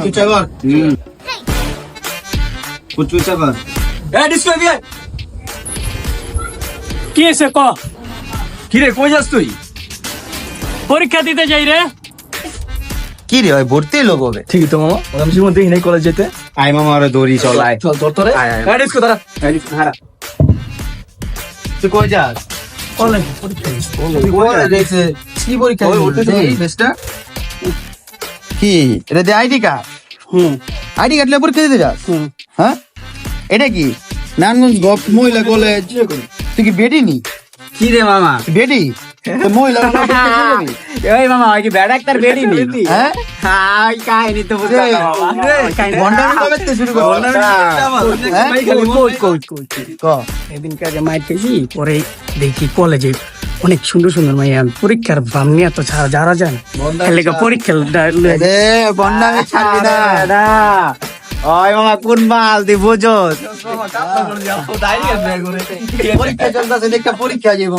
চুচা কর চুচা কর ডিসকো দিয়ে কি এসে ক কি রে কই যাস তুই পরীক্ষা দিতে যাই রে। কি রে ভাই ভর্তি লোক হবে ঠিক তো মামা আমি জীবন দেখি নাই কলেজ যেতে আই মামা আরে দৌড়ি চল আয় চল তোর তোরে আয়, আয়। ডিসকো দাঁড়া হারা তুই কই যাস কলেজ দেখছে কি পরীক্ষা ওই উঠে এই বেস্টটা কি এটা দে আইডি কার্ড হুম আইডি কার্ড লে পরীক্ষা দিতে যাস হুম হ্যাঁ এটা কি নারায়ণগঞ্জ গভ মহিলা কলেজ তুই কি বেডি নি কি রে মামা বেডি মহিলা ওই মামা ওই কি ব্যাড ডাক্তার বেডি নি হ্যাঁ ওই কাহিনী তো বুঝতে ঘন্টা কবে থেকে শুরু করো ক এদিন কাজে মাইর খেয়েছি পরে দেখি কলেজে অনেক সুন্দর সুন্দর মাইয়া পরীক্ষার বাম নিয়ে তো যারা যায় পরীক্ষা রে বন্ডা ছাড়বি না ওই মামা কোন মাল দি বুঝোস পরীক্ষা চলতেছে একটা পরীক্ষা যাবো